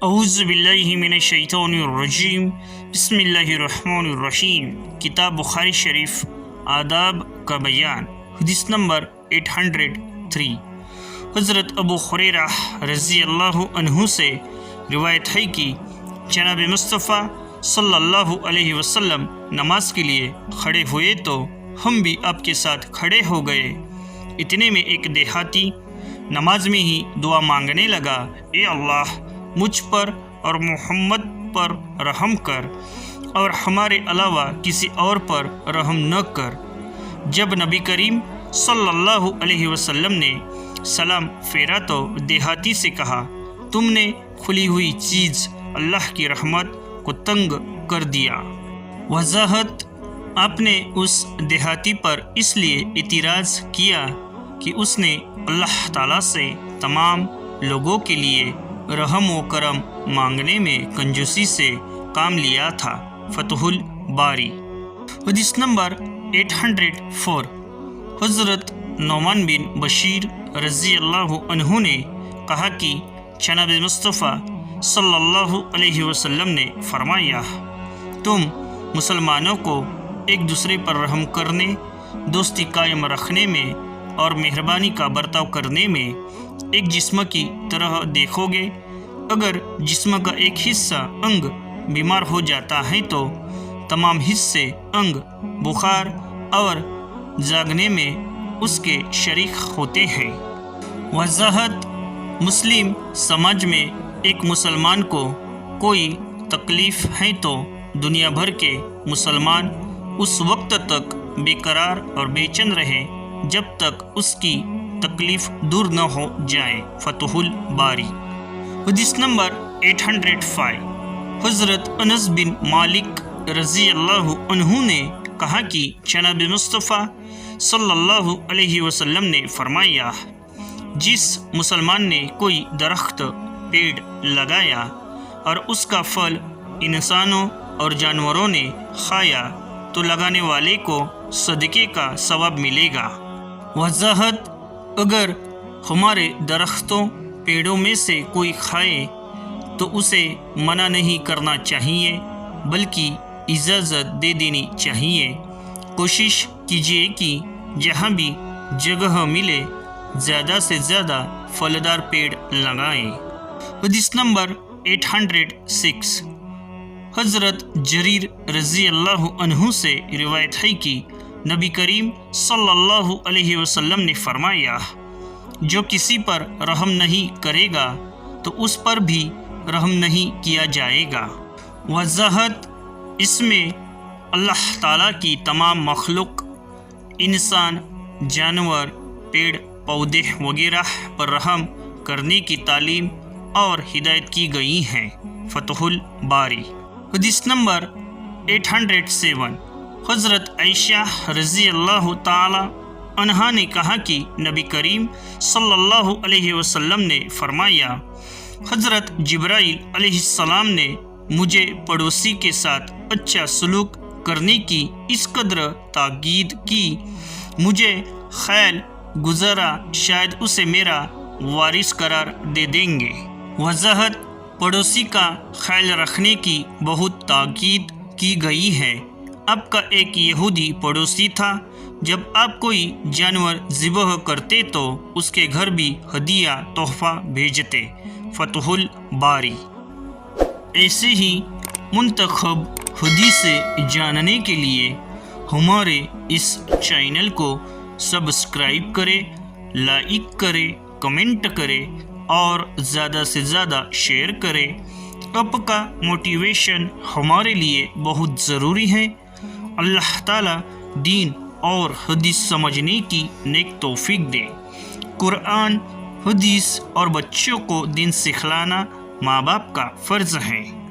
اعوذ باللہ من الشیطان الرجیم بسم اللہ الرحمن الرحیم۔ کتاب بخاری شریف آداب کا بیان، حدیث نمبر 803۔ حضرت ابو ہریرہ رضی اللہ عنہ سے روایت ہے کہ جناب مصطفیٰ صلی اللہ علیہ وسلم نماز کے لیے کھڑے ہوئے تو ہم بھی آپ کے ساتھ کھڑے ہو گئے۔ اتنے میں ایک دیہاتی نماز میں ہی دعا مانگنے لگا، اے اللہ، مجھ پر اور محمد پر رحم کر اور ہمارے علاوہ کسی اور پر رحم نہ کر۔ جب نبی کریم صلی اللہ علیہ وسلم نے سلام پھیرا تو دیہاتی سے کہا، تم نے کھلی ہوئی چیز اللہ کی رحمت کو تنگ کر دیا۔ وضاحت: آپ نے اس دیہاتی پر اس لیے اعتراض کیا کہ اس نے اللہ تعالیٰ سے تمام لوگوں کے لیے رحم و کرم مانگنے میں کنجوسی سے کام لیا تھا۔ فتح الباری۔ حدیث نمبر 804۔ حضرت نعمان بن بشیر رضی اللہ عنہ نے کہا کہ جناب مصطفیٰ صلی اللہ علیہ وسلم نے فرمایا، تم مسلمانوں کو ایک دوسرے پر رحم کرنے، دوستی قائم رکھنے میں اور مہربانی کا برتاؤ کرنے میں ایک جسم کی طرح دیکھو گے۔ اگر جسم کا ایک حصہ انگ بیمار ہو جاتا ہے تو تمام حصے انگ بخار اور جاگنے میں اس کے شریک ہوتے ہیں۔ وضاحت: مسلم سماج میں ایک مسلمان کو کوئی تکلیف ہے تو دنیا بھر کے مسلمان اس وقت تک بے قرار اور بے چین رہے جب تک اس کی تکلیف دور نہ ہو جائے۔ فتح الباری۔ حدیث نمبر 805۔ حضرت انس بن مالک رضی اللہ عنہ نے کہا کہ جناب مصطفیٰ صلی اللہ علیہ وسلم نے فرمایا، جس مسلمان نے کوئی درخت پیڑ لگایا اور اس کا پھل انسانوں اور جانوروں نے کھایا تو لگانے والے کو صدقے کا ثواب ملے گا۔ وضاحت: اگر ہمارے درختوں پیڑوں میں سے کوئی کھائے تو اسے منع نہیں کرنا چاہیے بلکہ اجازت دے دینی چاہیے۔ کوشش کیجیے کہ جہاں بھی جگہ ملے زیادہ سے زیادہ پھلدار پیڑ لگائیں۔ حدیث نمبر 806۔ حضرت جریر رضی اللہ عنہ سے روایت ہے کہ نبی کریم صلی اللہ علیہ وسلم نے فرمایا، جو کسی پر رحم نہیں کرے گا تو اس پر بھی رحم نہیں کیا جائے گا۔ وضاحت: اس میں اللہ تعالیٰ کی تمام مخلوق، انسان، جانور، پیڑ پودے وغیرہ پر رحم کرنے کی تعلیم اور ہدایت کی گئی ہے۔ فتح الباری۔ حدیث نمبر 807۔ حضرت عائشہ رضی اللہ تعالی عنہا نے کہا کہ نبی کریم صلی اللہ علیہ وسلم نے فرمایا، حضرت جبرائیل علیہ السلام نے مجھے پڑوسی کے ساتھ اچھا سلوک کرنے کی اس قدر تاکید کی، مجھے خیال گزرا شاید اسے میرا وارث قرار دے دیں گے۔ وضاحت: پڑوسی کا خیال رکھنے کی بہت تاکید کی گئی ہے۔ آپ کا ایک یہودی پڑوسی تھا، جب آپ کوئی جانور ذبح کرتے تو اس کے گھر بھی ہدیہ تحفہ بھیجتے۔ فتح الباری۔ ایسے ہی منتخب حدیث جاننے کے لیے ہمارے اس چینل کو سبسکرائب کرے، لائک کرے، کمنٹ کرے اور زیادہ سے زیادہ شیئر کرے۔ آپ کا موٹیویشن ہمارے لیے بہت ضروری ہے۔ اللہ تعالیٰ دین اور حدیث سمجھنے کی نیک توفیق دے۔ قرآن، حدیث اور بچوں کو دین سکھلانا ماں باپ کا فرض ہے۔